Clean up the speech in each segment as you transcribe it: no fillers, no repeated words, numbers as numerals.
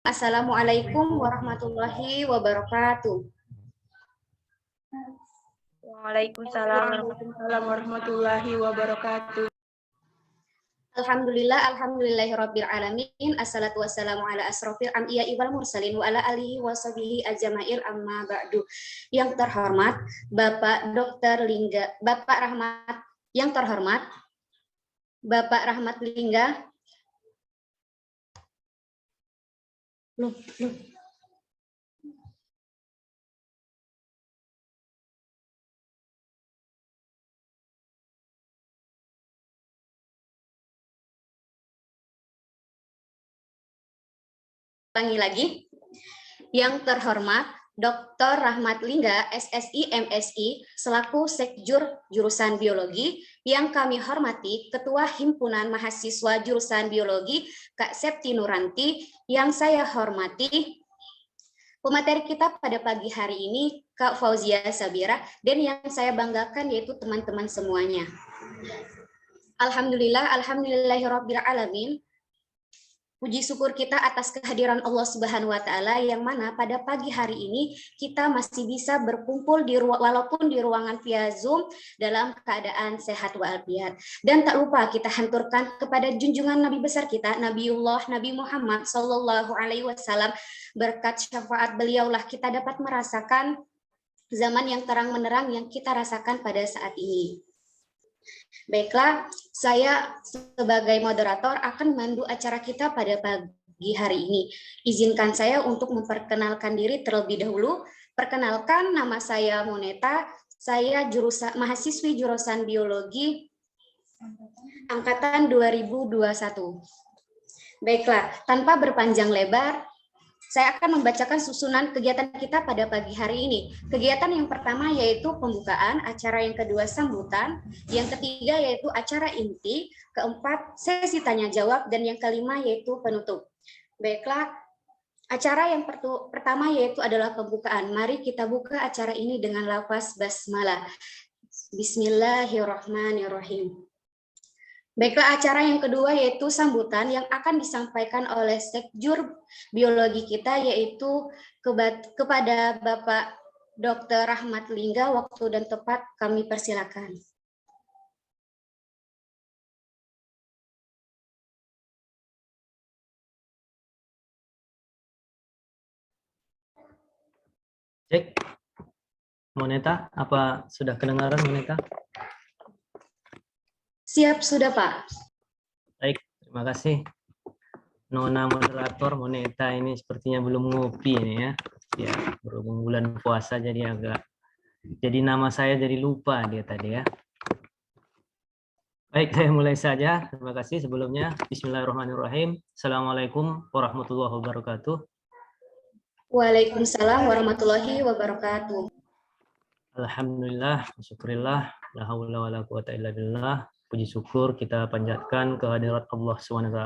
Assalamualaikum warahmatullahi wabarakatuh. Waalaikumsalam warahmatullahi wabarakatuh. Alhamdulillahirabbil alamin. Assalatu wassalamu ala asrofil anbiya'i wal mursalin wa ala alihi washabihi ajmail amma ba'du. Yang terhormat Bapak Dr. Lingga, Bapak Rahmat, yang terhormat Bapak Rahmat Lingga. Ulangi lagi. Yang terhormat Dr. Rahmat Lingga, SSI MSI, selaku Sekjur jurusan Biologi, yang kami hormati Ketua Himpunan Mahasiswa jurusan Biologi, Kak Septi Nuranti, yang saya hormati pemateri kita pada pagi hari ini, Kak Fauzia Sabira, dan yang saya banggakan yaitu teman-teman semuanya. Alhamdulillahirabbil alamin. Puji syukur kita atas kehadiran Allah Subhanahu wa taala yang mana pada pagi hari ini kita masih bisa berkumpul walaupun di ruangan via Zoom dalam keadaan sehat walafiat. Dan tak lupa kita hanturkan kepada junjungan Nabi besar kita Nabiullah Nabi Muhammad sallallahu alaihi wasallam, berkat syafaat beliaulah kita dapat merasakan zaman yang terang menerang yang kita rasakan pada saat ini. Baiklah, saya sebagai moderator akan memandu acara kita pada pagi hari ini. Izinkan saya untuk memperkenalkan diri terlebih dahulu. Perkenalkan, nama saya Moneta, saya mahasiswi jurusan Biologi Angkatan 2021. Baiklah, tanpa berpanjang lebar, saya akan membacakan susunan kegiatan kita pada pagi hari ini. Kegiatan yang pertama yaitu pembukaan, acara yang kedua sambutan, yang ketiga yaitu acara inti, keempat sesi tanya jawab, dan yang kelima yaitu penutup. Baiklah, acara yang pertama yaitu adalah pembukaan. Mari kita buka acara ini dengan lafaz basmalah. Bismillahirrahmanirrahim. Baiklah, acara yang kedua yaitu sambutan yang akan disampaikan oleh Sekjur Biologi kita, yaitu kepada Bapak Dr. Rahmat Lingga. Waktu dan tempat kami persilakan. Cek, Moneta, apa sudah kedengaran Moneta? Siap, sudah Pak. Baik, terima kasih. Nona moderator Moneta ini sepertinya belum ngopi ini ya. Ya, berhubung bulan puasa jadi nama saya jadi lupa dia tadi ya. Baik, saya mulai saja. Terima kasih sebelumnya. Bismillahirrahmanirrahim. Assalamualaikum warahmatullahi wabarakatuh. Waalaikumsalam warahmatullahi wabarakatuh. Alhamdulillah, syukurillah, la haula wala quwata illa billah. Puji syukur kita panjatkan kehadirat Allah SWT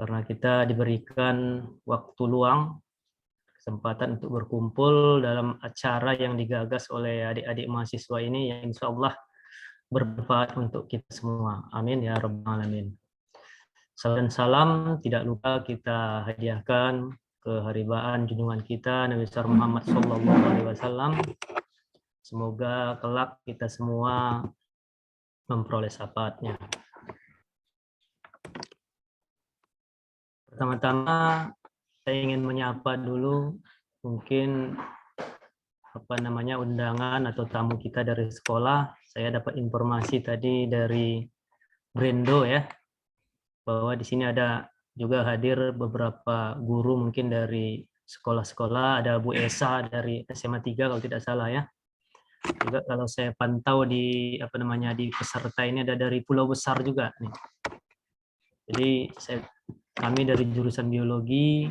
karena kita diberikan waktu luang, kesempatan untuk berkumpul dalam acara yang digagas oleh adik-adik mahasiswa ini yang insya Allah bermanfaat untuk kita semua. Amin ya rabbal alamin. Salam dan salam tidak lupa kita hadiahkan keharibaan junjungan kita Nabi besar Muhammad SAW. Semoga kelak kita semua memperoleh syafaatnya. Pertama-tama saya ingin menyapa dulu mungkin undangan atau tamu kita dari sekolah. Saya dapat informasi tadi dari Brendo ya, bahwa di sini ada juga hadir beberapa guru mungkin dari sekolah-sekolah, ada Bu Esa dari SMA 3 kalau tidak salah ya. Juga kalau saya pantau di di peserta ini ada dari Pulau Besar juga nih. Jadi kami dari jurusan biologi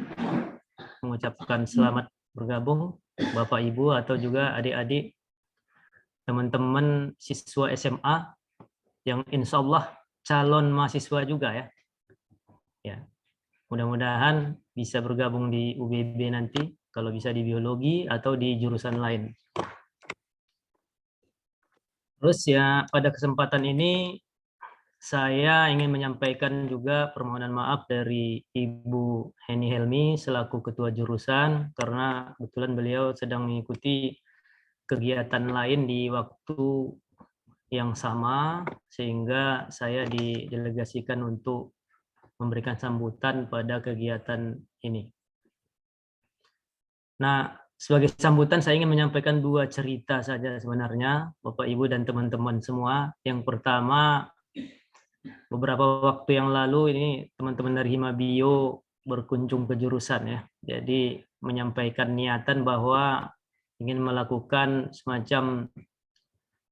mengucapkan selamat bergabung Bapak Ibu atau juga adik-adik teman-teman siswa SMA yang insya Allah calon mahasiswa juga ya. Ya, mudah-mudahan bisa bergabung di UBB nanti kalau bisa di biologi atau di jurusan lain. Terus ya pada kesempatan ini saya ingin menyampaikan juga permohonan maaf dari Ibu Heni Helmi selaku Ketua Jurusan, karena kebetulan beliau sedang mengikuti kegiatan lain di waktu yang sama, sehingga saya didelegasikan untuk memberikan sambutan pada kegiatan ini. Nah, sebagai sambutan saya ingin menyampaikan 2 cerita saja sebenarnya, Bapak Ibu dan teman-teman semua. Yang pertama, beberapa waktu yang lalu ini teman-teman dari Himabio berkunjung ke jurusan ya. Jadi menyampaikan niatan bahwa ingin melakukan semacam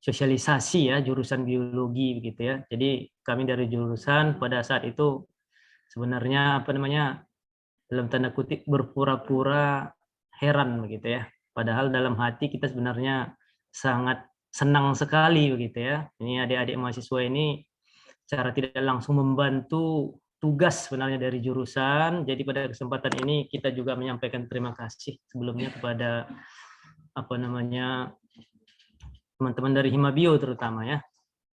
sosialisasi ya jurusan biologi begitu ya. Jadi kami dari jurusan pada saat itu sebenarnya dalam tanda kutip berpura-pura heran begitu ya. Padahal dalam hati kita sebenarnya sangat senang sekali begitu ya. Ini adik-adik mahasiswa ini secara tidak langsung membantu tugas sebenarnya dari jurusan. Jadi pada kesempatan ini kita juga menyampaikan terima kasih sebelumnya kepada teman-teman dari Himabio terutama ya,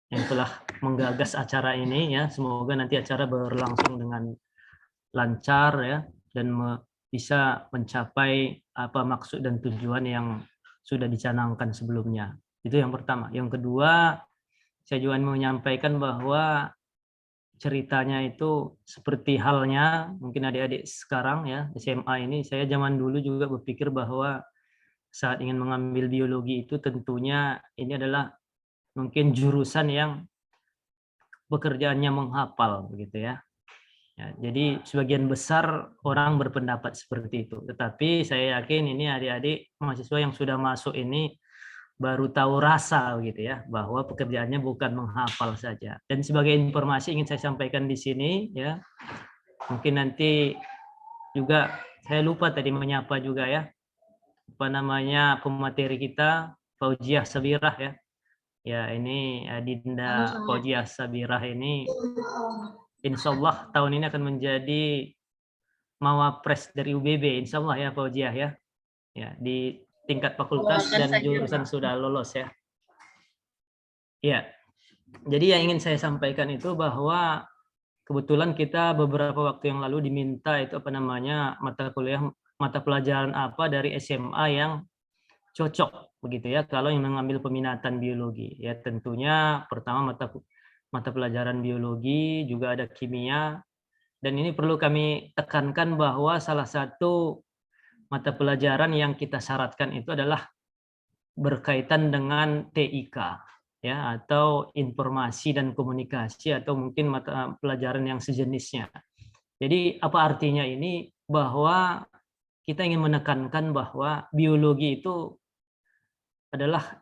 yang telah menggagas acara ini ya. Semoga nanti acara berlangsung dengan lancar ya, dan bisa mencapai apa maksud dan tujuan yang sudah dicanangkan sebelumnya. Itu yang pertama. Yang kedua, saya juga menyampaikan bahwa ceritanya itu seperti halnya mungkin adik-adik sekarang ya, SMA ini, saya zaman dulu juga berpikir bahwa saat ingin mengambil biologi itu tentunya ini adalah mungkin jurusan yang pekerjaannya menghafal begitu ya. Ya, jadi sebagian besar orang berpendapat seperti itu. Tetapi saya yakin ini adik-adik mahasiswa yang sudah masuk ini baru tahu rasa gitu ya, bahwa pekerjaannya bukan menghafal saja. Dan sebagai informasi ingin saya sampaikan di sini ya, mungkin nanti juga saya lupa tadi menyapa juga ya, pemateri kita Fauziah Sabirah ya. Ya, ini Adinda Fauziah Sabirah ini insya Allah tahun ini akan menjadi mawapres dari UBB, insya Allah ya Fauziah ya. Ya, di tingkat fakultas dan jurusan sudah lolos ya. Ya, jadi yang ingin saya sampaikan itu bahwa kebetulan kita beberapa waktu yang lalu diminta itu mata pelajaran apa dari SMA yang cocok begitu ya kalau yang mengambil peminatan biologi. Ya tentunya pertama mata pelajaran biologi, juga ada kimia, dan ini perlu kami tekankan bahwa salah satu mata pelajaran yang kita syaratkan itu adalah berkaitan dengan TIK ya, atau informasi dan komunikasi, atau mungkin mata pelajaran yang sejenisnya. Jadi apa artinya ini? Bahwa kita ingin menekankan bahwa biologi itu adalah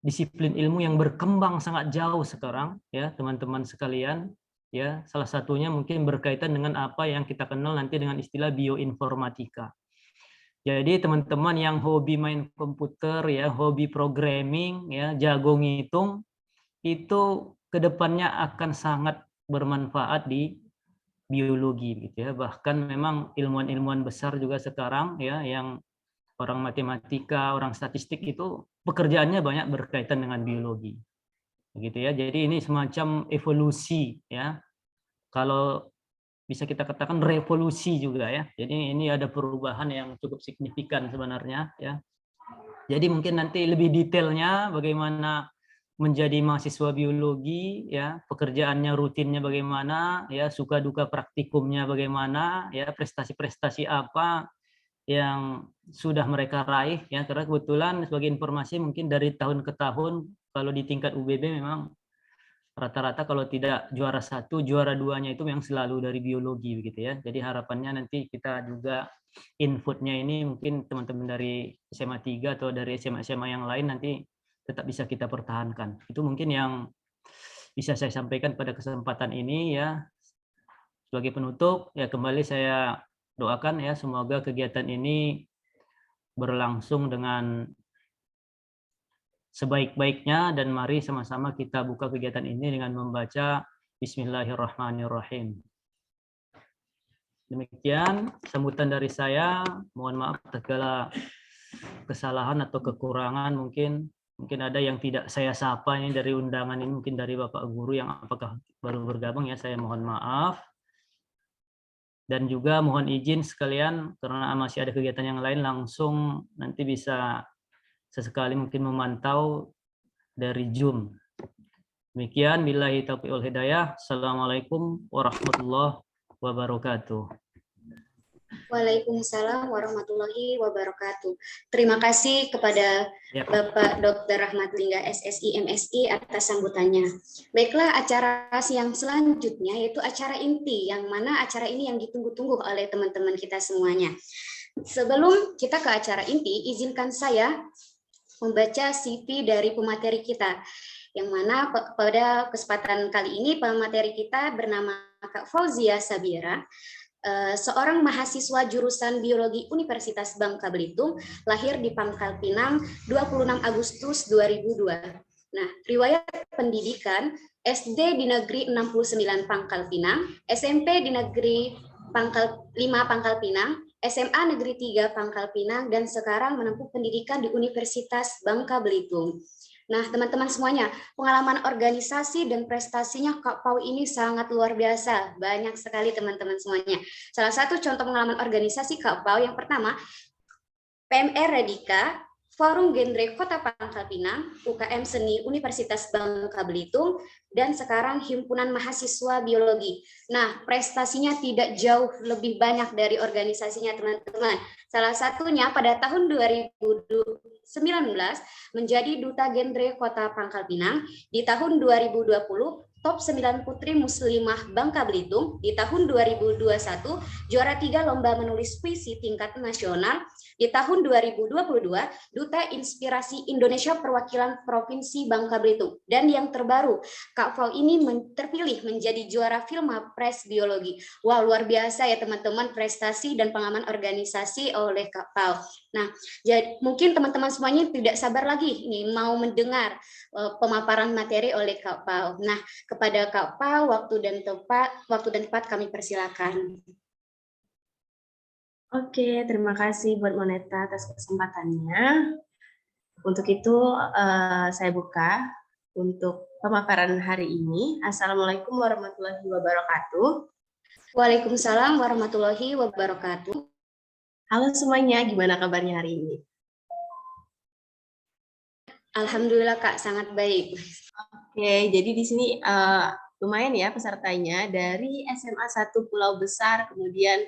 disiplin ilmu yang berkembang sangat jauh sekarang ya teman-teman sekalian ya. Salah satunya mungkin berkaitan dengan apa yang kita kenal nanti dengan istilah bioinformatika. Jadi teman-teman yang hobi main komputer ya, hobi programming ya, jago ngitung, itu kedepannya akan sangat bermanfaat di biologi gitu ya. Bahkan memang ilmuwan-ilmuwan besar juga sekarang ya, yang orang matematika, orang statistik itu pekerjaannya banyak berkaitan dengan biologi. Begitu ya. Jadi ini semacam evolusi ya. Kalau bisa kita katakan revolusi juga ya. Jadi ini ada perubahan yang cukup signifikan sebenarnya ya. Jadi mungkin nanti lebih detailnya bagaimana menjadi mahasiswa biologi ya, pekerjaannya rutinnya bagaimana ya, suka duka praktikumnya bagaimana ya, prestasi-prestasi apa yang sudah mereka raih ya. Karena kebetulan sebagai informasi mungkin dari tahun ke tahun kalau di tingkat UBB memang rata-rata kalau tidak juara 1, juara 2-nya itu yang selalu dari biologi begitu ya. Jadi harapannya nanti kita juga inputnya ini mungkin teman-teman dari SMA 3 atau dari SMA-SMA yang lain nanti tetap bisa kita pertahankan. Itu mungkin yang bisa saya sampaikan pada kesempatan ini ya. Sebagai penutup ya, kembali saya doakan ya semoga kegiatan ini berlangsung dengan sebaik-baiknya, dan mari sama-sama kita buka kegiatan ini dengan membaca Bismillahirrahmanirrahim. Demikian sambutan dari saya. Mohon maaf atas segala kesalahan atau kekurangan mungkin. Mungkin ada yang tidak saya sapa ini dari undangan ini, mungkin dari Bapak Guru yang apakah baru bergabung ya, saya mohon maaf. Dan juga mohon izin sekalian, karena masih ada kegiatan yang lain, langsung nanti bisa sesekali mungkin memantau dari Zoom. Demikian, billahi taufiq wal hidayah. Assalamualaikum warahmatullahi wabarakatuh. Waalaikumsalam warahmatullahi wabarakatuh. Terima kasih kepada Ya. Bapak Dr. Rahmat Lingga SSI MSI atas sambutannya. Baiklah, acara yang selanjutnya yaitu acara inti, yang mana acara ini yang ditunggu-tunggu oleh teman-teman kita semuanya. Sebelum kita ke acara inti, izinkan saya membaca CV dari pemateri kita, yang mana pada kesempatan kali ini pemateri kita bernama Kak Fauzia Sabira, seorang mahasiswa jurusan Biologi Universitas Bangka Belitung, lahir di Pangkal Pinang 26 Agustus 2002. Nah, riwayat pendidikan SD di Negeri 69 Pangkal Pinang, SMP di Negeri 5 Pangkal Pinang, SMA Negeri 3 Pangkal Pinang, dan sekarang menempuh pendidikan di Universitas Bangka Belitung. Nah, teman-teman semuanya, pengalaman organisasi dan prestasinya Kak Pau ini sangat luar biasa. Banyak sekali teman-teman semuanya. Salah satu contoh pengalaman organisasi Kak Pau yang pertama, PMR Radika, Forum Genre Kota Pangkal Pinang, UKM Seni Universitas Bangka Belitung, dan sekarang Himpunan Mahasiswa Biologi. Nah, prestasinya tidak jauh lebih banyak dari organisasinya teman-teman. Salah satunya pada tahun 2019 menjadi Duta Genre Kota Pangkal Pinang, di tahun 2020 Top 9 Putri Muslimah Bangka Belitung, di tahun 2021 juara 3 Lomba Menulis Puisi tingkat nasional, di tahun 2022 Duta Inspirasi Indonesia Perwakilan Provinsi Bangka Belitung, dan yang terbaru Kak Fau ini terpilih menjadi juara Filmapres Biologi. Wah, luar biasa ya teman-teman, prestasi dan pengalaman organisasi oleh Kak Fau. Nah, jadi mungkin teman-teman semuanya tidak sabar lagi nih mau mendengar pemaparan materi oleh Kak Pau. Nah, kepada Kak Pau, waktu dan tempat kami persilakan. Oke, terima kasih buat Moneta atas kesempatannya. Untuk itu saya buka untuk pemaparan hari ini. Assalamualaikum warahmatullahi wabarakatuh. Waalaikumsalam warahmatullahi wabarakatuh. Halo semuanya, gimana kabarnya hari ini? Alhamdulillah Kak, sangat baik. Oke, jadi di sini lumayan ya pesertanya dari SMA 1 Pulau Besar, kemudian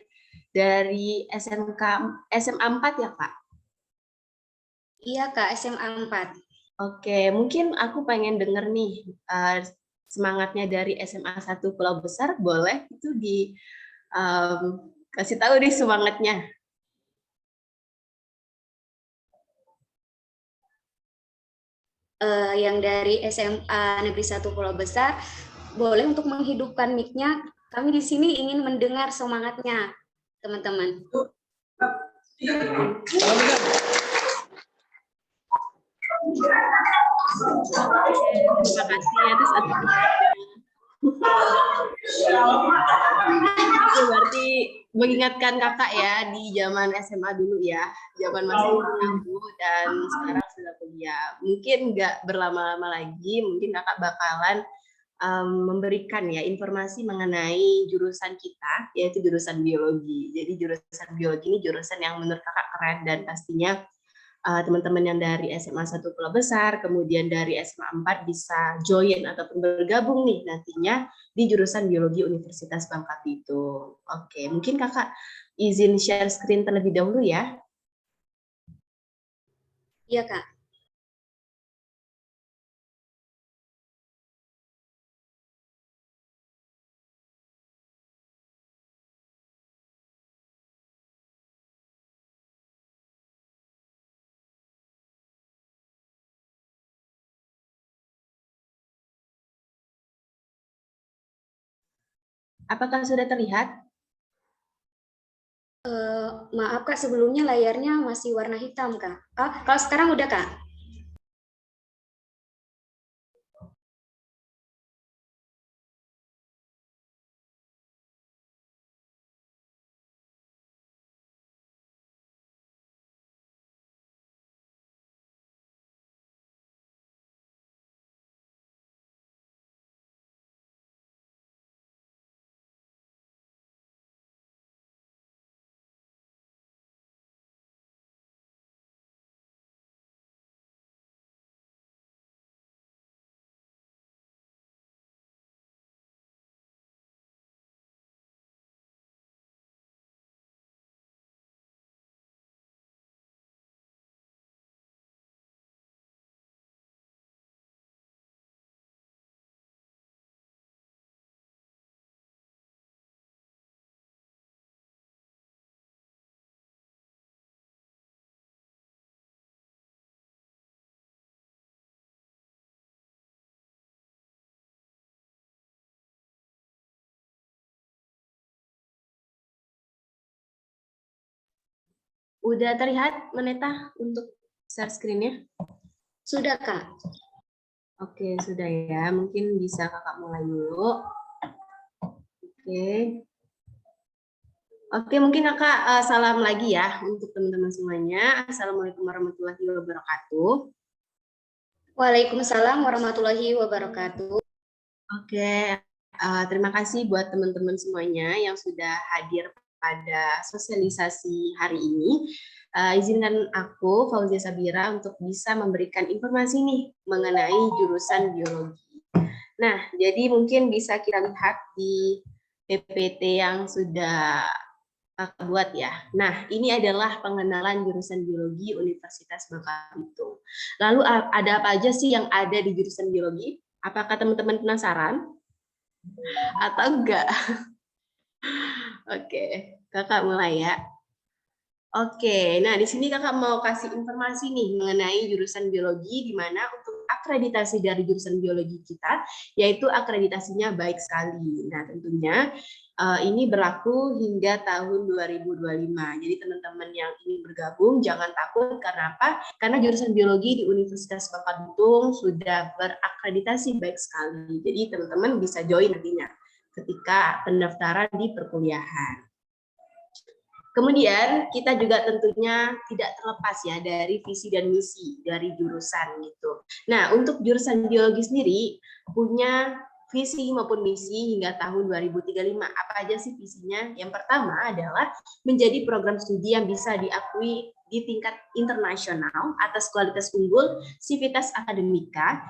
dari SMA 4 ya Kak? Iya Kak, SMA 4. Oke, mungkin aku pengen denger nih semangatnya dari SMA 1 Pulau Besar, boleh itu kasih tahu deh semangatnya. Yang dari SMA Negeri 1 Pulau Besar, boleh untuk menghidupkan mic-nya. Kami di sini ingin mendengar semangatnya, teman-teman. Terima kasih atas Oke, berarti mengingatkan kakak ya di zaman SMA dulu ya, zaman masih aku dan sekarang sudah kuliah. Mungkin nggak berlama-lama lagi, mungkin kakak bakalan memberikan ya informasi mengenai jurusan kita, yaitu jurusan biologi. Jadi jurusan biologi ini jurusan yang menurut kakak keren dan pastinya teman-teman yang dari SMA 1 Pulau Besar, kemudian dari SMA 4 bisa join ataupun bergabung nih nantinya di jurusan Biologi Universitas Bangka Belitung. Oke, mungkin kakak izin share screen terlebih dahulu ya. Iya Kak. Apakah sudah terlihat? Maaf Kak, sebelumnya layarnya masih warna hitam Kak. Kalau sekarang udah Kak? Udah terlihat Meneta untuk share screen-nya? Sudah, Kak. Oke, sudah ya. Mungkin bisa kakak mulai dulu. Oke. Oke, mungkin kakak salam lagi ya untuk teman-teman semuanya. Assalamualaikum warahmatullahi wabarakatuh. Waalaikumsalam warahmatullahi wabarakatuh. Oke, terima kasih buat teman-teman semuanya yang sudah hadir pada sosialisasi hari ini. Izinkan aku, Fauzia Sabira, untuk bisa memberikan informasi nih mengenai jurusan biologi. Nah, jadi mungkin bisa kita lihat di PPT yang sudah kakak buat ya. Nah, ini adalah pengenalan jurusan biologi Universitas Bangka Belitung. Lalu ada apa aja sih yang ada di jurusan biologi? Apakah teman-teman penasaran? Atau enggak? Oke, kakak mulai ya. Oke, nah di sini kakak mau kasih informasi nih mengenai jurusan biologi, di mana untuk akreditasi dari jurusan biologi kita, yaitu akreditasinya baik sekali. Nah tentunya ini berlaku hingga tahun 2025. Jadi teman-teman yang ingin bergabung jangan takut, karena apa? Karena jurusan biologi di Universitas Bangka Belitung sudah berakreditasi baik sekali. Jadi teman-teman bisa join nantinya ketika pendaftaran di perkuliahan. Kemudian kita juga tentunya tidak terlepas ya dari visi dan misi dari jurusan gitu. Nah, untuk jurusan biologi sendiri punya visi maupun misi hingga tahun 2035. Apa aja sih visinya? Yang pertama adalah menjadi program studi yang bisa diakui di tingkat internasional atas kualitas unggul, sivitas akademika,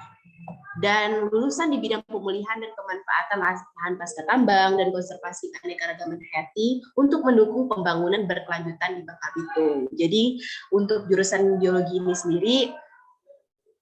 dan lulusan di bidang pemulihan dan pemanfaatan lahan pasca tambang dan konservasi keanekaragaman hayati untuk mendukung pembangunan berkelanjutan di Bangka Belitung. Jadi untuk jurusan biologi ini sendiri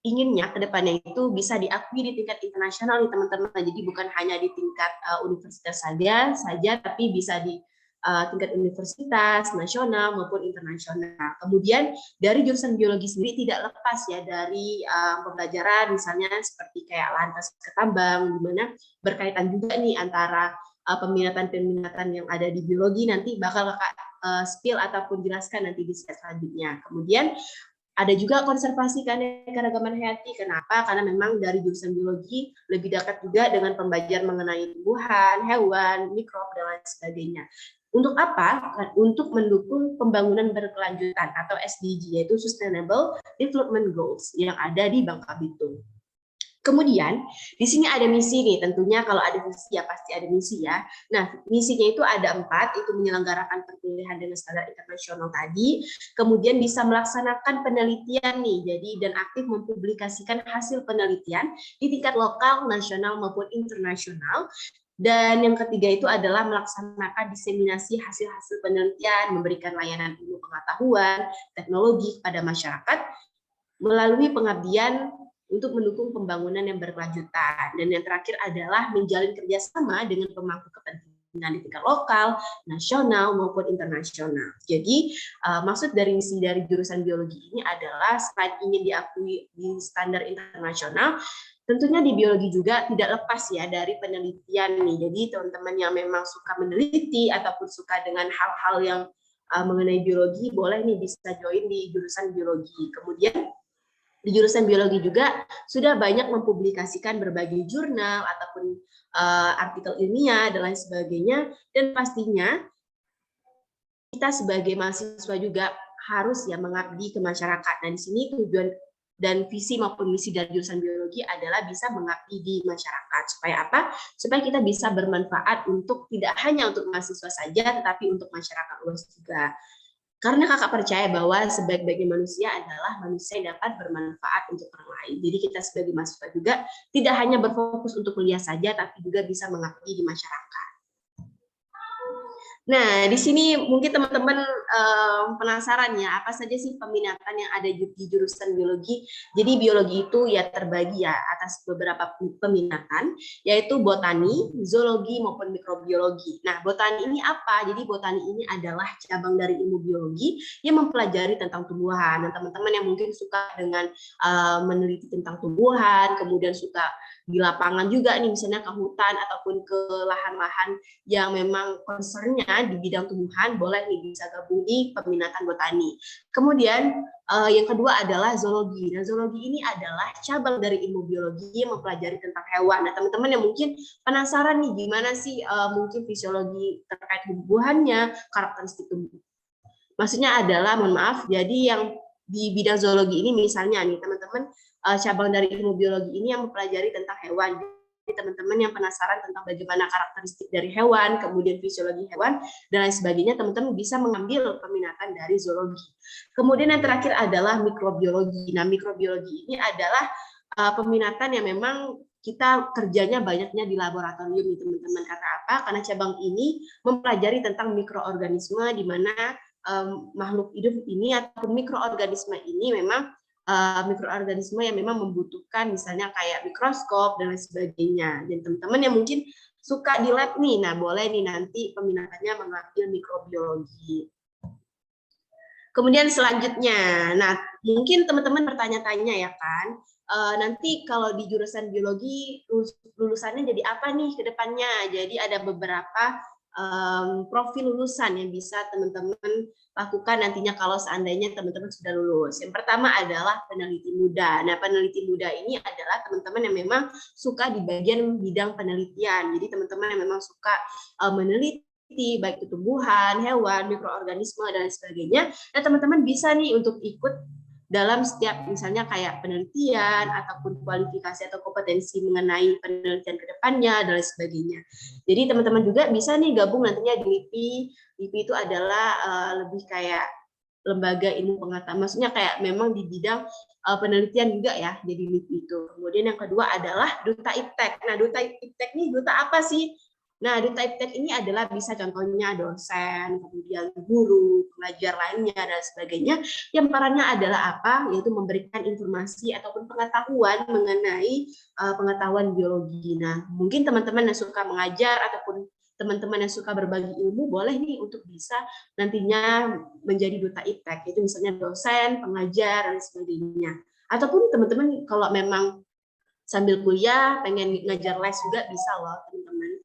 inginnya ke depannya itu bisa diakui di tingkat internasional nih teman-teman. Jadi bukan hanya di tingkat universitas saja, tapi bisa di tingkat universitas, nasional maupun internasional. Kemudian dari jurusan biologi sendiri tidak lepas ya dari pembelajaran misalnya seperti kayak lahan pasca tambang, di mana berkaitan juga nih antara peminatan-peminatan yang ada di biologi, nanti bakal kakak spill ataupun jelaskan nanti di slide selanjutnya. Kemudian ada juga konservasi keanekaragaman hayati. Kenapa? Karena memang dari jurusan biologi lebih dekat juga dengan pembelajaran mengenai tumbuhan, hewan, mikrob, dan lain sebagainya. Untuk apa? Untuk mendukung pembangunan berkelanjutan atau SDG, yaitu Sustainable Development Goals yang ada di Bangka Belitung. Kemudian di sini ada misi nih, tentunya kalau ada visi ya pasti ada misi ya. Nah misinya itu ada 4, itu menyelenggarakan perkuliahan dengan standar internasional tadi, kemudian bisa melaksanakan penelitian nih, jadi dan aktif mempublikasikan hasil penelitian di tingkat lokal, nasional maupun internasional. Dan yang ketiga itu adalah melaksanakan diseminasi hasil-hasil penelitian, memberikan layanan ilmu pengetahuan, teknologi kepada masyarakat melalui pengabdian untuk mendukung pembangunan yang berkelanjutan. Dan yang terakhir adalah menjalin kerjasama dengan pemangku kepentingan di tingkat lokal, nasional, maupun internasional. Jadi maksud dari misi dari jurusan biologi ini adalah selain ingin diakui di standar internasional, tentunya di biologi juga tidak lepas ya dari penelitian nih. Jadi teman-teman yang memang suka meneliti ataupun suka dengan hal-hal yang mengenai biologi, boleh nih bisa join di jurusan biologi. Kemudian di jurusan biologi juga sudah banyak mempublikasikan berbagai jurnal ataupun artikel ilmiah dan lain sebagainya, dan pastinya kita sebagai mahasiswa juga harus ya mengabdi ke masyarakat. Nah, di sini tujuan dan visi maupun misi dari jurusan biologi adalah bisa mengabdi di masyarakat. Supaya apa? Supaya kita bisa bermanfaat untuk tidak hanya untuk mahasiswa saja, tetapi untuk masyarakat luas juga. Karena kakak percaya bahwa sebaik-baiknya manusia adalah manusia yang dapat bermanfaat untuk orang lain. Jadi kita sebagai mahasiswa juga tidak hanya berfokus untuk kuliah saja, tapi juga bisa mengabdi di masyarakat. Nah, di sini mungkin teman-teman penasaran ya, apa saja sih peminatan yang ada di jurusan biologi. Jadi biologi itu ya terbagi ya atas beberapa peminatan, yaitu botani, zoologi, maupun mikrobiologi. Nah, botani ini apa? Jadi botani ini adalah cabang dari ilmu biologi yang mempelajari tentang tumbuhan. Dan teman-teman yang mungkin suka dengan meneliti tentang tumbuhan, kemudian suka di lapangan juga nih, misalnya ke hutan ataupun ke lahan-lahan yang memang concernnya misalnya di bidang tumbuhan boleh nih bisa gabung di peminatan botani. Kemudian yang kedua adalah zoologi. Nah, zoologi ini adalah cabang dari ilmu biologi yang mempelajari tentang hewan. Nah, teman-teman yang mungkin penasaran nih gimana sih mungkin fisiologi terkait tumbuhannya, karakteristik tubuh. Maksudnya adalah, mohon maaf, jadi yang di bidang zoologi ini misalnya nih teman-teman cabang dari ilmu biologi ini yang mempelajari tentang hewan. Teman-teman yang penasaran tentang bagaimana karakteristik dari hewan, kemudian fisiologi hewan, dan lain sebagainya, teman-teman bisa mengambil peminatan dari zoologi. Kemudian yang terakhir adalah mikrobiologi. Nah, mikrobiologi ini adalah peminatan yang memang kita kerjanya banyaknya di laboratorium, teman-teman. Karena apa? Karena cabang ini mempelajari tentang mikroorganisme, di mana makhluk hidup ini atau mikroorganisme ini memang mikroorganisme yang memang membutuhkan misalnya kayak mikroskop dan lain sebagainya. Dan teman-teman yang mungkin suka di lab nih, nah boleh nih nanti peminatannya mengambil mikrobiologi. Kemudian selanjutnya, nah mungkin teman-teman bertanya-tanya ya kan, nanti kalau di jurusan biologi lulusannya jadi apa nih ke depannya? Jadi ada beberapa profil lulusan yang bisa teman-teman lakukan nantinya kalau seandainya teman-teman sudah lulus. Yang pertama adalah peneliti muda. Nah, peneliti muda ini adalah teman-teman yang memang suka di bagian bidang penelitian. Jadi teman-teman yang memang suka meneliti baik itu tumbuhan, hewan, mikroorganisme dan sebagainya. Nah, teman-teman bisa nih untuk ikut dalam setiap misalnya kayak penelitian ataupun kualifikasi atau kompetensi mengenai penelitian ke depannya dan lain sebagainya. Jadi teman-teman juga bisa nih gabung nantinya di LIPI. LIPI itu adalah lebih kayak lembaga ilmu pengetahuan, maksudnya kayak memang di bidang penelitian juga ya, jadi LIPI itu. Kemudian yang kedua adalah Duta Iptek. Nah, Duta Iptek ini duta apa sih? Nah, Duta Iptek ini adalah bisa contohnya dosen, kemudian guru, pengajar lainnya, dan sebagainya, yang perannya adalah apa? Yaitu memberikan informasi ataupun pengetahuan mengenai pengetahuan biologi. Nah, mungkin teman-teman yang suka mengajar ataupun teman-teman yang suka berbagi ilmu boleh nih untuk bisa nantinya menjadi Duta Iptek, itu misalnya dosen, pengajar, dan sebagainya. Ataupun teman-teman kalau memang sambil kuliah pengen ngajar les juga bisa loh teman-teman.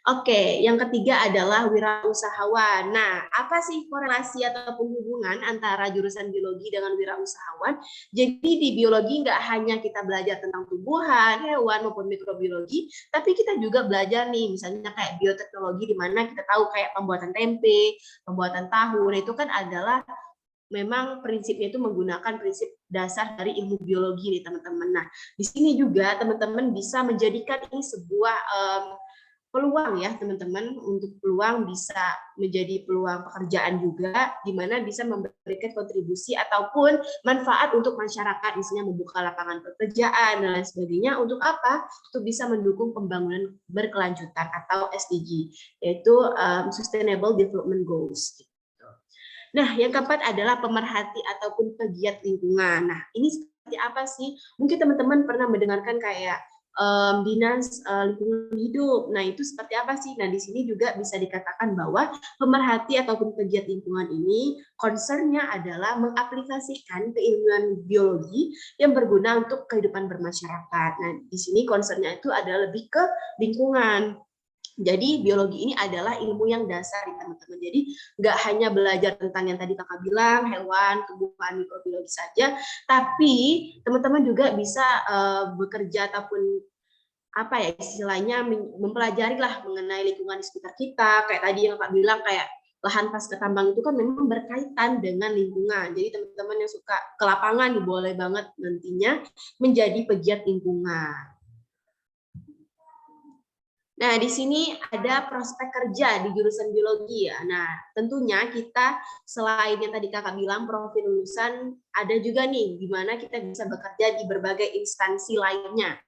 Oke, yang ketiga adalah wirausahawan. Nah, apa sih korelasi ataupun hubungan antara jurusan biologi dengan wirausahawan? Jadi di biologi nggak hanya kita belajar tentang tumbuhan, hewan maupun mikrobiologi, tapi kita juga belajar nih, misalnya kayak bioteknologi di mana kita tahu kayak pembuatan tempe, pembuatan tahu. Nah, itu kan adalah memang prinsipnya itu menggunakan prinsip dasar dari ilmu biologi nih teman-teman. Nah, di sini juga teman-teman bisa menjadikan ini sebuah peluang ya teman-teman, untuk peluang bisa menjadi peluang pekerjaan juga, di mana bisa memberikan kontribusi ataupun manfaat untuk masyarakat, misalnya membuka lapangan pekerjaan dan lain sebagainya. Untuk apa? Untuk bisa mendukung pembangunan berkelanjutan atau SDG, yaitu Sustainable Development Goals. Nah, yang keempat adalah pemerhati ataupun pegiat lingkungan. Nah, ini seperti apa sih? Mungkin teman-teman pernah mendengarkan kayak dinas lingkungan hidup. Nah, itu seperti apa sih? Nah, di sini juga bisa dikatakan bahwa pemerhati ataupun pegiat lingkungan ini concern-nya adalah mengaplikasikan keilmuan biologi yang berguna untuk kehidupan bermasyarakat. Nah, di sini concern-nya itu adalah lebih ke lingkungan. Jadi biologi ini adalah ilmu yang dasar ya teman-teman. Jadi nggak hanya belajar tentang yang tadi kakak bilang, hewan, tumbuhan, mikrobiologi saja, tapi teman-teman juga bisa bekerja ataupun apa ya istilahnya mempelajari lah mengenai lingkungan di sekitar kita. Kayak tadi yang kakak bilang kayak lahan pasca tambang itu kan memang berkaitan dengan lingkungan. Jadi teman-teman yang suka ke lapangan boleh banget nantinya menjadi pegiat lingkungan. Nah, di sini ada prospek kerja di jurusan biologi ya. Nah, tentunya kita selain yang tadi kakak bilang profil lulusan, ada juga nih di mana kita bisa bekerja di berbagai instansi lainnya.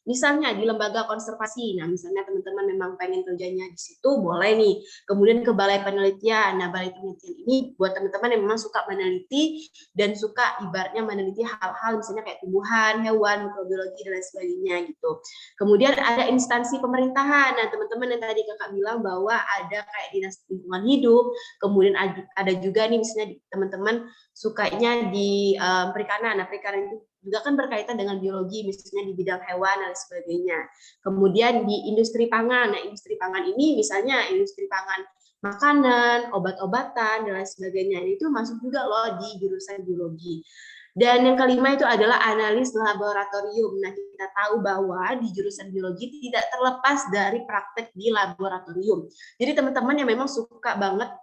Misalnya di lembaga konservasi, nah misalnya teman-teman memang pengen kerjanya di situ, boleh nih. Kemudian ke balai penelitian, nah balai penelitian ini buat teman-teman yang memang suka meneliti dan suka ibaratnya meneliti hal-hal misalnya kayak tumbuhan, hewan, mikrobiologi dan lain sebagainya gitu. Kemudian ada instansi pemerintahan, nah teman-teman yang tadi kakak bilang bahwa ada kayak dinas lingkungan hidup, kemudian ada juga nih misalnya teman-teman sukanya di perikanan, nah perikanan itu juga kan berkaitan dengan biologi, misalnya di bidang hewan dan sebagainya. Kemudian di industri pangan, nah industri pangan ini misalnya industri pangan makanan, obat-obatan, dan lain sebagainya. Itu masuk juga loh di jurusan biologi. Dan yang kelima itu adalah analis laboratorium. Nah, kita tahu bahwa di jurusan biologi tidak terlepas dari praktek di laboratorium. Jadi teman-teman yang memang suka banget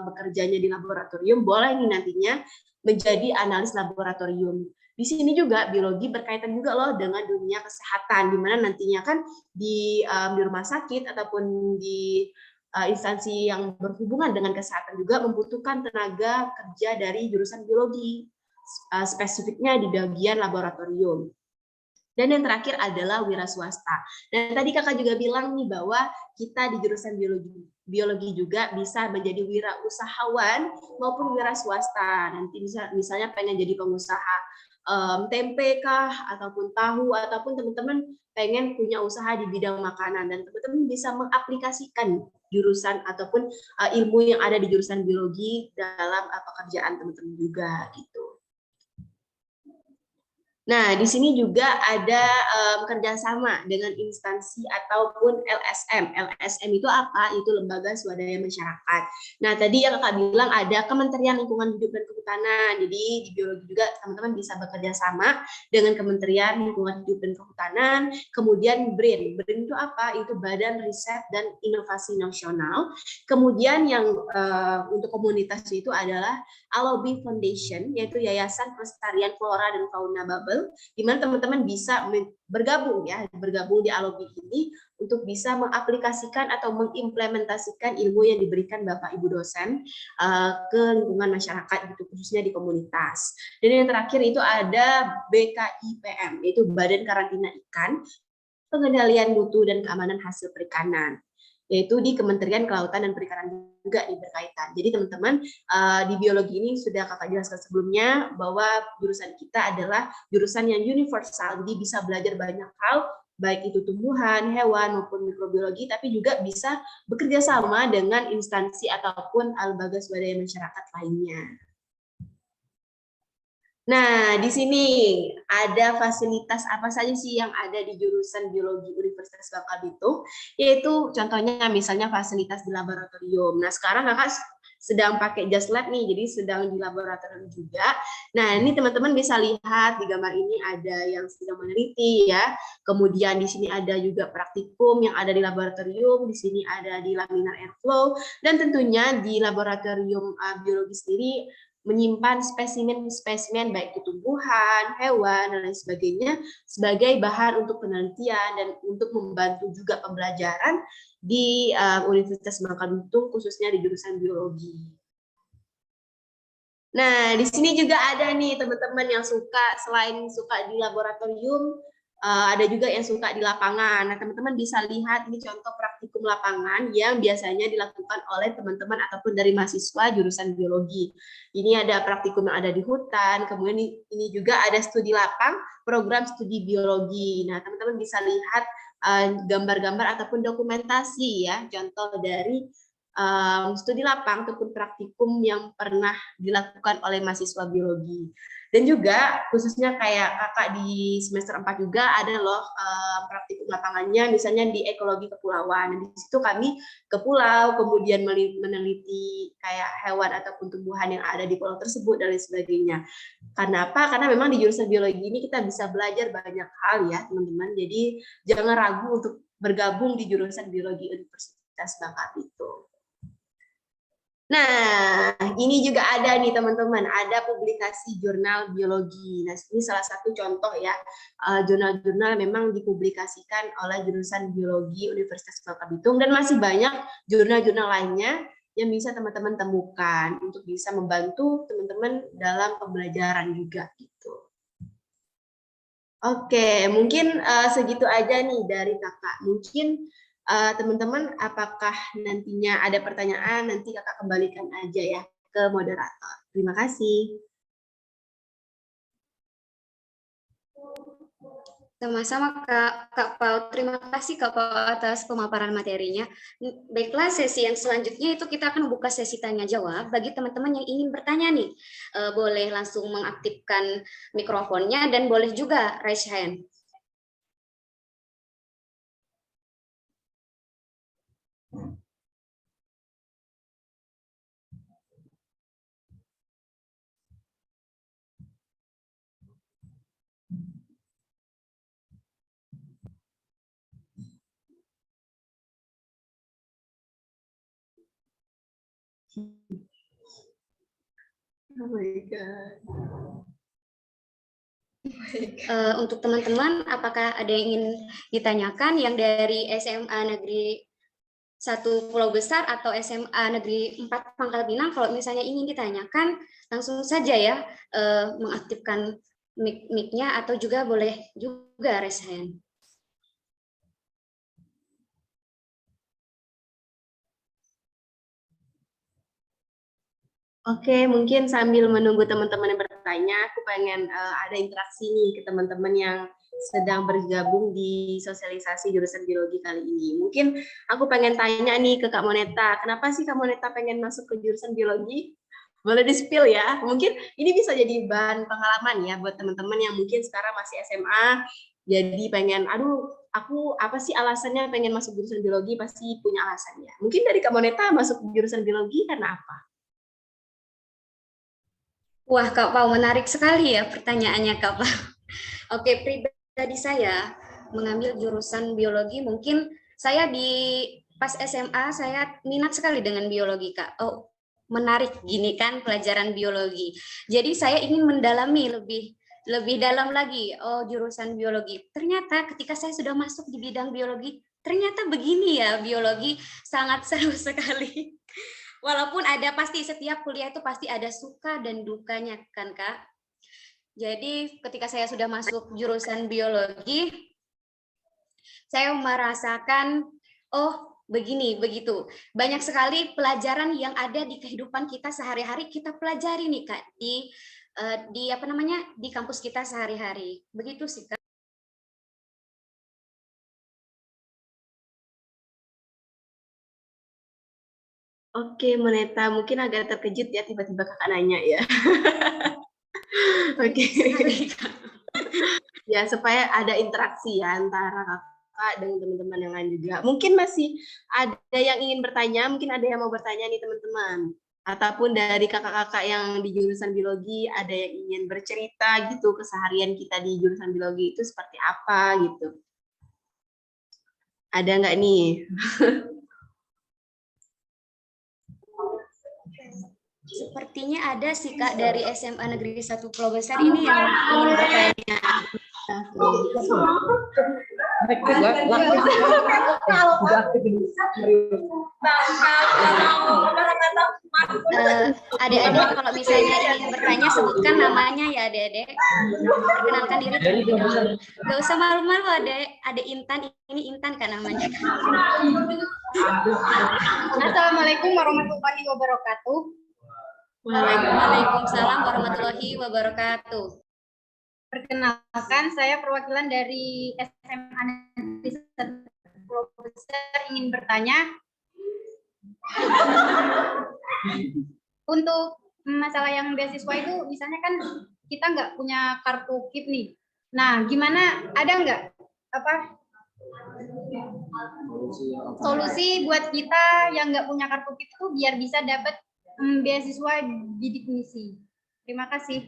bekerjanya di laboratorium, boleh nih nantinya menjadi analis laboratorium. Di sini juga biologi berkaitan juga loh dengan dunia kesehatan, di mana nantinya kan di rumah sakit ataupun di instansi yang berhubungan dengan kesehatan juga membutuhkan tenaga kerja dari jurusan biologi. Spesifiknya di bagian laboratorium. Dan yang terakhir adalah wira swasta. Dan tadi kakak juga bilang nih bahwa kita di jurusan biologi juga bisa menjadi wira usahawan maupun wira swasta. Nanti misalnya pengen jadi pengusaha tempe kah, ataupun tahu, ataupun teman-teman pengen punya usaha di bidang makanan, dan teman-teman bisa mengaplikasikan jurusan ataupun ilmu yang ada di jurusan biologi dalam pekerjaan teman-teman juga gitu. Nah, di sini juga ada kerjasama dengan instansi ataupun LSM. LSM itu apa? Itu Lembaga Swadaya Masyarakat. Nah, tadi yang kakak bilang ada Kementerian Lingkungan Hidup dan Kehutanan. Jadi di biologi juga teman-teman bisa bekerja sama dengan Kementerian Lingkungan Hidup dan Kehutanan. Kemudian BRIN. BRIN itu apa? Itu Badan Riset dan Inovasi Nasional. Kemudian yang untuk komunitas itu adalah Alobi Foundation, yaitu Yayasan Pelestarian Flora dan Fauna Babel, di mana teman-teman bisa bergabung di Alobi ini untuk bisa mengaplikasikan atau mengimplementasikan ilmu yang diberikan Bapak Ibu dosen ke lingkungan masyarakat, gitu, khususnya di komunitas. Dan yang terakhir itu ada BKIPM, yaitu Badan Karantina Ikan, Pengendalian Mutu dan Keamanan Hasil Perikanan, yaitu di Kementerian Kelautan dan Perikanan juga berkaitan. Jadi teman-teman di biologi ini sudah kakak jelaskan sebelumnya bahwa jurusan kita adalah jurusan yang universal, jadi bisa belajar banyak hal, baik itu tumbuhan, hewan maupun mikrobiologi, tapi juga bisa bekerja sama dengan instansi ataupun lembaga swadaya masyarakat lainnya. Nah, di sini ada fasilitas apa saja sih yang ada di jurusan biologi Universitas Bangka Belitung, yaitu contohnya misalnya fasilitas di laboratorium. Nah, sekarang kakak sedang pakai Just Lab nih, jadi sedang di laboratorium juga. Nah, ini teman-teman bisa lihat di gambar ini ada yang sedang meneliti ya. Kemudian di sini ada juga praktikum yang ada di laboratorium, di sini ada di laminar airflow, dan tentunya di laboratorium biologi sendiri menyimpan spesimen-spesimen baik itu tumbuhan, hewan, dan lain sebagainya sebagai bahan untuk penelitian dan untuk membantu juga pembelajaran di Universitas Bangka Belitung khususnya di jurusan biologi. Nah, di sini juga ada nih teman-teman yang selain suka di laboratorium, ada juga yang suka di lapangan. Nah, teman-teman bisa lihat ini contoh praktikum lapangan yang biasanya dilakukan oleh teman-teman ataupun dari mahasiswa jurusan biologi. Ini ada praktikum yang ada di hutan, kemudian ini juga ada studi lapang, program studi biologi. Nah, teman-teman bisa lihat gambar-gambar ataupun dokumentasi ya, contoh dari studi lapang ataupun praktikum yang pernah dilakukan oleh mahasiswa biologi. Dan juga khususnya kayak kakak di semester 4 juga ada loh praktikum lapangannya, misalnya di ekologi kepulauan. Di situ kami ke pulau, kemudian meneliti kayak hewan ataupun tumbuhan yang ada di pulau tersebut dan lain sebagainya. Karena apa? Karena memang di jurusan biologi ini kita bisa belajar banyak hal ya teman-teman. Jadi jangan ragu untuk bergabung di jurusan biologi Universitas Bangka Belitung. Nah, ini juga ada nih teman-teman, ada publikasi jurnal biologi. Nah, ini salah satu contoh ya, jurnal-jurnal memang dipublikasikan oleh jurusan biologi Universitas Bangka Belitung, dan masih banyak jurnal-jurnal lainnya yang bisa teman-teman temukan untuk bisa membantu teman-teman dalam pembelajaran juga gitu. Oke, mungkin segitu aja nih dari kakak. Mungkin teman-teman, apakah nantinya ada pertanyaan, nanti kakak kembalikan aja ya ke moderator. Terima kasih. Sama-sama Kak Pau. Terima kasih Kak Pau atas pemaparan materinya. Baiklah, sesi yang selanjutnya itu kita akan buka sesi tanya jawab bagi teman-teman yang ingin bertanya nih. Boleh langsung mengaktifkan mikrofonnya dan boleh juga raise hand. Oh my God. Untuk teman-teman, apakah ada yang ingin ditanyakan yang dari SMA Negeri 1 Pulau Besar atau SMA Negeri 4 Pangkal Pinang? Kalau misalnya ingin ditanyakan, langsung saja ya mengaktifkan mic-nya atau juga boleh juga raise hand. Oke, mungkin sambil menunggu teman-teman yang bertanya, aku pengen ada interaksi nih ke teman-teman yang sedang bergabung di sosialisasi jurusan biologi kali ini. Mungkin aku pengen tanya nih ke Kak Moneta, kenapa sih Kak Moneta pengen masuk ke jurusan biologi? Boleh di-spill ya? Mungkin ini bisa jadi bahan pengalaman ya buat teman-teman yang mungkin sekarang masih SMA, jadi pengen, aduh, aku apa sih alasannya pengen masuk jurusan biologi, pasti punya alasannya. Mungkin dari Kak Moneta masuk jurusan biologi karena apa? Wah, Kak Pau, menarik sekali ya pertanyaannya, Kak Pau. Oke, pribadi saya mengambil jurusan biologi, mungkin saya pas SMA saya minat sekali dengan biologi, Kak. Oh, menarik gini kan pelajaran biologi. Jadi saya ingin mendalami lebih dalam lagi. Oh, jurusan biologi. Ternyata ketika saya sudah masuk di bidang biologi, ternyata begini ya, biologi sangat seru sekali. Walaupun pasti setiap kuliah itu pasti ada suka dan dukanya kan, Kak. Jadi ketika saya sudah masuk jurusan biologi, saya merasakan, oh begini, begitu. Banyak sekali pelajaran yang ada di kehidupan kita sehari-hari kita pelajari nih, Kak, di kampus kita sehari-hari. Begitu sih, Kak. Oke, Moneta, mungkin agak terkejut ya tiba-tiba kakak nanya ya. Oke. Ya, supaya ada interaksi ya antara kakak dengan teman-teman yang lain juga. Mungkin masih ada yang ingin bertanya, mungkin ada yang mau bertanya nih teman-teman. Ataupun dari kakak-kakak yang di jurusan biologi, ada yang ingin bercerita gitu keseharian kita di jurusan biologi itu seperti apa gitu. Ada nggak nih? Sepertinya ada sih, Kak, dari SMA Negeri 1 Pulau Besar ini yang ingin bertanya. Adik-adik kalau misalnya ingin bertanya sebutkan namanya ya, adik-adik. Perkenalkan diri terlebih dahulu. Gak usah malu-malu, adik Intan, ini Intan kan namanya. Assalamualaikum warahmatullahi wabarakatuh. Waalaikumsalam warahmatullahi wabarakatuh. Perkenalkan, saya perwakilan dari SMA Negeri 1 Pulau Besar ingin bertanya untuk masalah yang beasiswa itu, misalnya kan kita nggak punya kartu KIP nih. Nah, gimana, ada nggak solusi buat kita yang nggak punya kartu KIP itu biar bisa dapat beasiswa bidik misi? Terima kasih.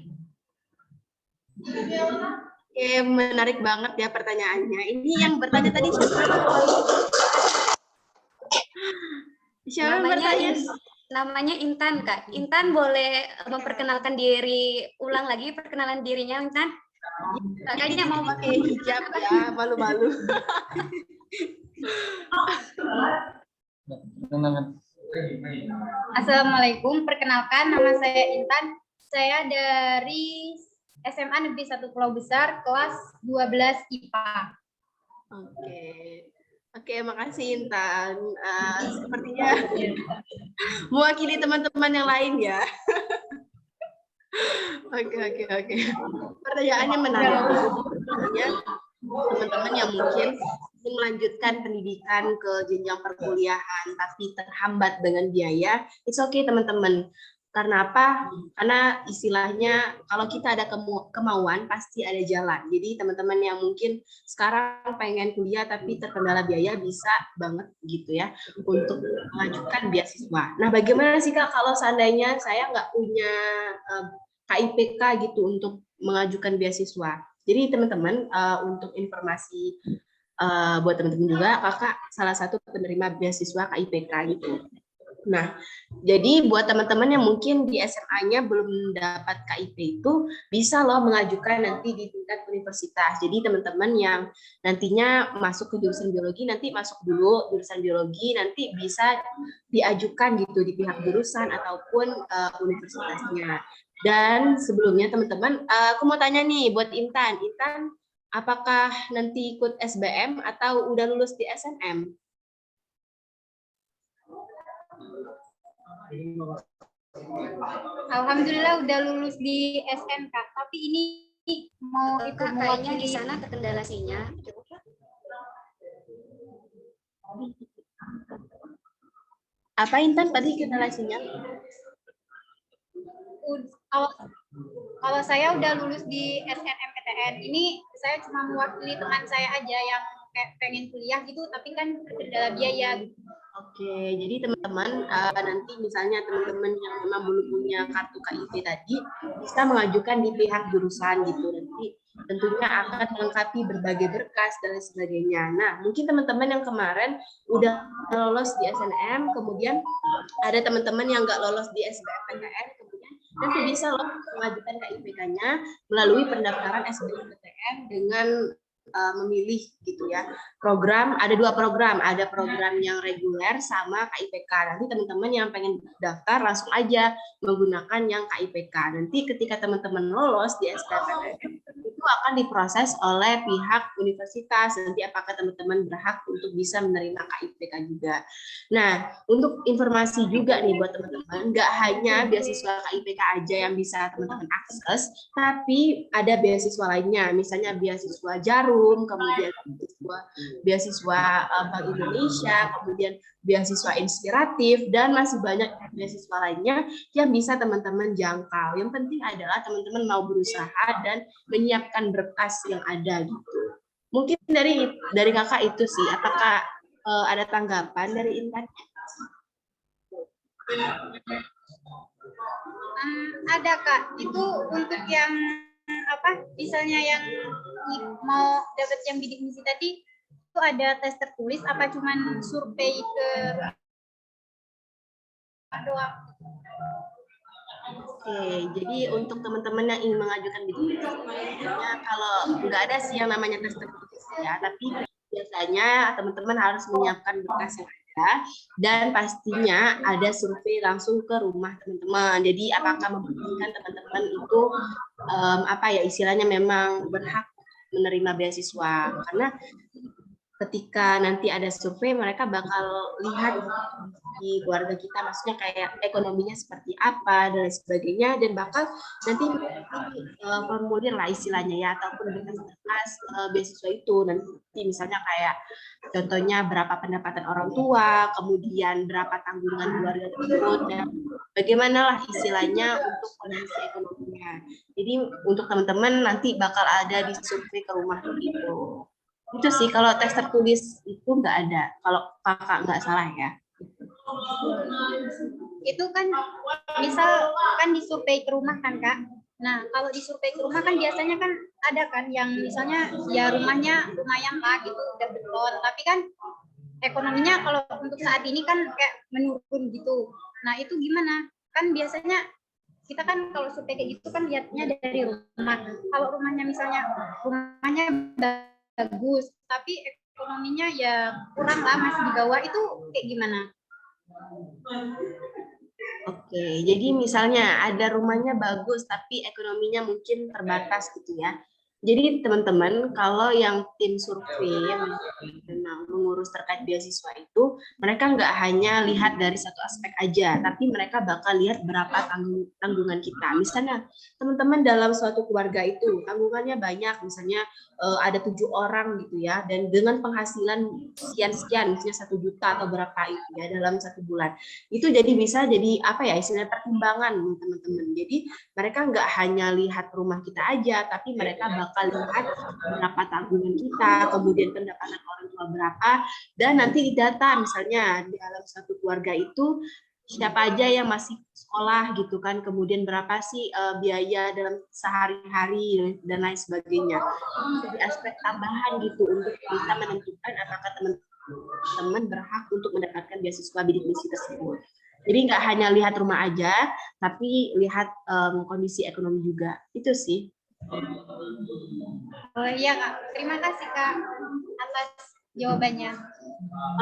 Oke, menarik banget ya pertanyaannya. Ini yang bertanya tadi siapa? Siapa yang bertanya? Namanya Intan, Kak. Intan boleh memperkenalkan diri ulang lagi perkenalan dirinya, Intan? Kayaknya mau pakai hijab ya, malu-malu. Assalamualaikum, perkenalkan nama saya Intan. Saya dari SMA Negeri 1 Pulau Besar, kelas 12 IPA. Oke, makasih Intan. Sepertinya mewakili teman-teman yang lain ya. Oke. Pertanyaannya menarik. Teman-teman yang mungkin melanjutkan pendidikan ke jenjang perkuliahan tapi terhambat dengan biaya, it's okay teman-teman. Karena apa? Karena istilahnya kalau kita ada kemauan pasti ada jalan. Jadi teman-teman yang mungkin sekarang pengen kuliah tapi terkendala biaya bisa banget gitu ya untuk mengajukan beasiswa. Nah, bagaimana sih Kak kalau seandainya saya nggak punya KIPK gitu untuk mengajukan beasiswa? Jadi teman-teman untuk informasi buat teman-teman juga, kakak salah satu penerima beasiswa KIPK gitu. Nah, jadi buat teman-teman yang mungkin di SMA-nya belum dapat KIP itu bisa loh mengajukan nanti di tingkat universitas. Jadi teman-teman yang nantinya masuk ke jurusan biologi nanti masuk dulu jurusan biologi, nanti bisa diajukan gitu di pihak jurusan ataupun universitasnya. Dan sebelumnya teman-teman, aku mau tanya nih buat Intan. Intan, apakah nanti ikut SBM atau udah lulus di SNM? Alhamdulillah udah lulus di SMK, tapi ini mau itu Kak, kayaknya di mewakili. sana terkendala sinyal. Apa Intan tadi kendala sinyal? Kalau saya udah lulus di SNMPTN, ini saya cuma mewakili teman saya aja yang kayak pengen kuliah gitu, tapi kan terkendala biaya gitu. Oke, jadi teman-teman nanti misalnya teman-teman yang memang belum punya kartu KIP tadi bisa mengajukan di pihak jurusan gitu. Nanti tentunya akan melengkapi berbagai berkas dan sebagainya. Nah, mungkin teman-teman yang kemarin udah lolos di SNM, kemudian ada teman-teman yang nggak lolos di SBMPTN, kemudian nanti bisa loh mengajukan KIPK-nya melalui pendaftaran SBMPTN dengan memilih gitu ya program. Ada 2 program, ada program yang reguler sama KIPK. Nanti teman-teman yang pengen daftar langsung aja menggunakan yang KIPK. Nanti ketika teman-teman lolos di SBMPTN itu akan diproses oleh pihak universitas, nanti apakah teman-teman berhak untuk bisa menerima KIPK juga. Nah, untuk informasi juga nih buat teman-teman, nggak hanya beasiswa KIPK aja yang bisa teman-teman akses, tapi ada beasiswa lainnya, misalnya beasiswa Jarum, kemudian beasiswa Bank Indonesia, kemudian beasiswa inspiratif, dan masih banyak beasiswa lainnya yang bisa teman-teman jangkau. Yang penting adalah teman-teman mau berusaha dan menyiapkan berkas yang ada gitu. Mungkin dari kakak itu sih, apakah ada tanggapan dari Intan? Ada Kak, itu untuk yang apa? Misalnya yang mau dapat yang bidik misi tadi, itu ada tes tertulis apa cuman survei ke doang? Oke, jadi untuk teman-teman yang ingin mengajukan bidik misi, biasanya kalau nggak ada sih yang namanya tes tertulis ya, tapi biasanya teman-teman harus menyiapkan berkas yang ada, dan pastinya ada survei langsung ke rumah teman-teman. Jadi apakah memungkinkan teman-teman itu apa ya istilahnya memang berhak menerima beasiswa, karena ketika nanti ada survei mereka bakal lihat di keluarga kita, maksudnya kayak ekonominya seperti apa dan sebagainya, dan bakal nanti formulir lah istilahnya ya, ataupun berkas beasiswa itu nanti misalnya kayak contohnya berapa pendapatan orang tua, kemudian berapa tanggungan keluarga tersebut, dan bagaimana lah istilahnya untuk kondisi ekonominya. Jadi untuk teman-teman nanti bakal ada di survei ke rumah gitu. Itu sih, kalau tes tertulis itu nggak ada, kalau kakak nggak salah ya. Itu kan misal kan disurvei ke rumah kan Kak. Nah, kalau disurvei ke rumah kan biasanya kan ada kan yang misalnya ya rumahnya lumayan lah gitu, udah beton, tapi kan ekonominya kalau untuk saat ini kan kayak menurun gitu. Nah, itu gimana? Kan biasanya kita kan kalau survei kayak gitu kan lihatnya dari rumah. Kalau rumahnya misalnya rumahnya bagus, tapi ekonominya ya kurang lah, masih di bawah, itu kayak gimana? Oke, jadi misalnya ada rumahnya bagus tapi ekonominya mungkin terbatas gitu ya. Jadi teman-teman, kalau yang tim survei yang mengurus terkait beasiswa itu, mereka nggak hanya lihat dari satu aspek aja, tapi mereka bakal lihat berapa tanggungan kita. Misalnya teman-teman dalam suatu keluarga itu tanggungannya banyak, misalnya ada 7 orang gitu ya, dan dengan penghasilan sekian-sekian, misalnya 1 juta atau berapa itu ya dalam 1 bulan. Itu jadi bisa jadi apa ya istilahnya pertimbangan teman-teman. Jadi mereka nggak hanya lihat rumah kita aja, tapi mereka bakal lihat berapa tanggungan kita, kemudian pendapatan orang tua berapa, dan nanti didata misalnya dalam satu keluarga itu siapa aja yang masih sekolah gitu kan, kemudian berapa sih biaya dalam sehari-hari dan lain sebagainya. Jadi aspek tambahan gitu untuk bisa menentukan apakah teman-teman berhak untuk mendapatkan beasiswa bidik misi tersebut. Jadi nggak hanya lihat rumah aja, tapi lihat kondisi ekonomi juga. Itu sih. Oh iya Kak, terima kasih Kak atas jawabannya.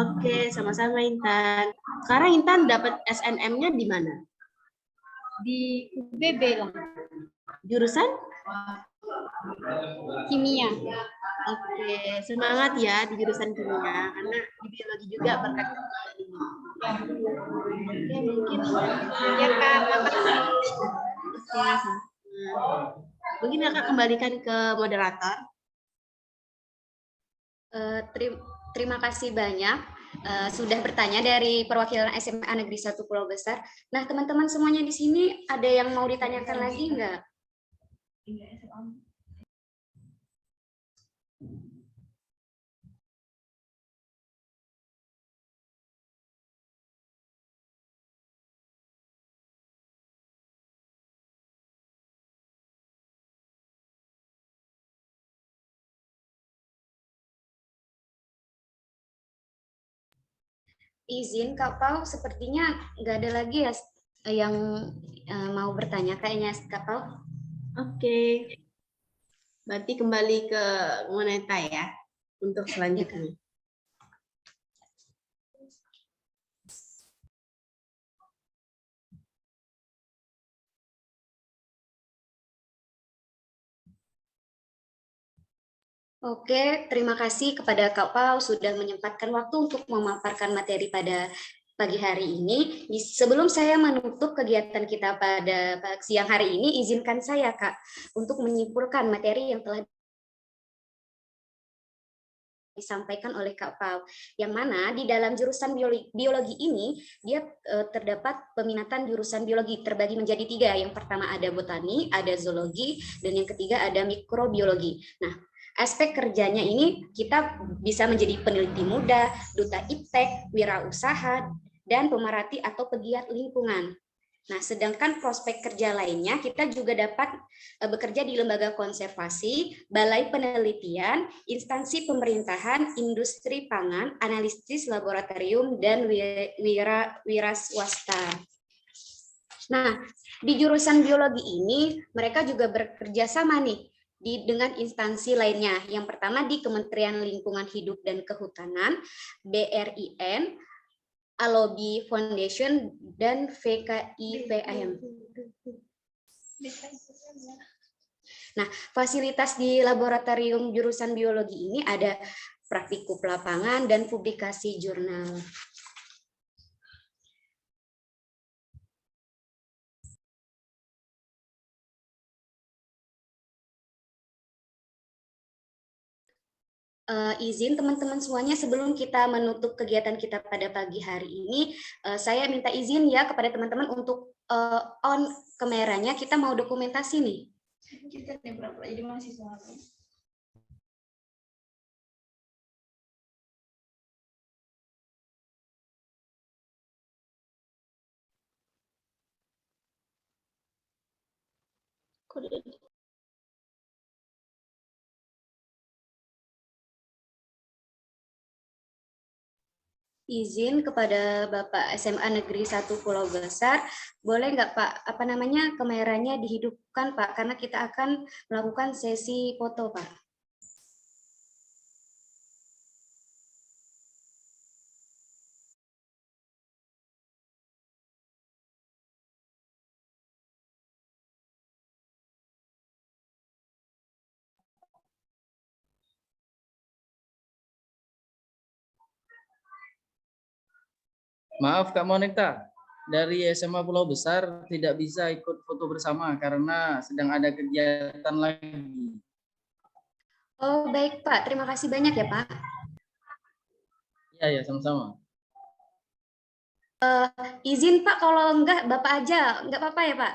Oke, sama-sama Intan. Sekarang Intan dapat SNM-nya di mana? Di UBB lah, Jurusan? kimia. Oke, semangat ya di jurusan kimia, karena di biologi juga berkaitan dengan ini. Oke, mungkin Ya Kak, makasih. oke, sama-sama. Mungkin Kakak kembalikan ke moderator. Terima kasih banyak sudah bertanya dari perwakilan SMA Negeri 1 Pulau Besar. Nah, teman-teman semuanya di sini ada yang mau ditanyakan lagi enggak? Izin Kak Pau, sepertinya nggak ada lagi ya yang mau bertanya kayaknya Kak Pau. Oke. Berarti kembali ke Moneta ya untuk selanjutnya. Oke, terima kasih kepada Kak Pau sudah menyempatkan waktu untuk memaparkan materi pada pagi hari ini. Sebelum saya menutup kegiatan kita pada siang hari ini, izinkan saya Kak untuk menyimpulkan materi yang telah disampaikan oleh Kak Pau, yang mana di dalam jurusan biologi ini dia terdapat peminatan jurusan biologi terbagi menjadi 3. Yang pertama ada botani, ada zoologi, dan yang ketiga ada mikrobiologi. Nah, aspek kerjanya ini kita bisa menjadi peneliti muda, duta iptek, wirausaha, dan pemerhati atau pegiat lingkungan. Nah, sedangkan prospek kerja lainnya, kita juga dapat bekerja di lembaga konservasi, balai penelitian, instansi pemerintahan, industri pangan, analisis laboratorium, dan wira swasta. Nah, di jurusan biologi ini, mereka juga bekerja sama nih dengan instansi lainnya. Yang pertama di Kementerian Lingkungan Hidup dan Kehutanan, BRIN, Alobi Foundation, dan VKIPAM. Nah, fasilitas di laboratorium jurusan biologi ini ada praktikum lapangan dan publikasi jurnal. Izin teman-teman semuanya, sebelum kita menutup kegiatan kita pada pagi hari ini, saya minta izin ya kepada teman-teman untuk on kameranya, kita mau dokumentasi nih. Kita berapa jadi mahasiswa. Izin kepada Bapak SMA Negeri 1 Pulau Besar, boleh nggak Pak, apa namanya, kameranya dihidupkan Pak, karena kita akan melakukan sesi foto Pak. Maaf Kak Monekta, dari SMA Pulau Besar tidak bisa ikut foto bersama karena sedang ada kegiatan lagi. Oh baik Pak, terima kasih banyak ya Pak. Iya, ya sama-sama. Izin Pak, kalau enggak Bapak aja, enggak apa-apa ya Pak?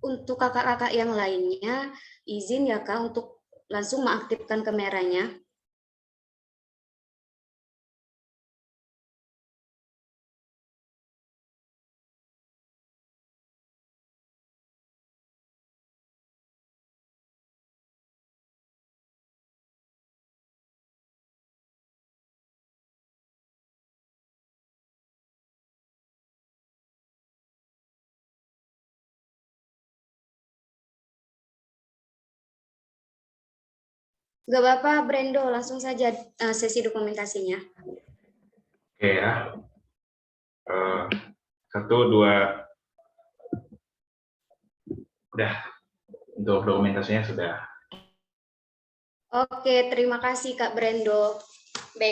Untuk kakak-kakak yang lainnya, izin ya Kak untuk langsung mengaktifkan kameranya. Gak apa-apa, Brendo, langsung saja sesi dokumentasinya. Oke ya. 1, 2. Udah. Untuk dokumentasinya sudah. Oke, terima kasih Kak Brendo.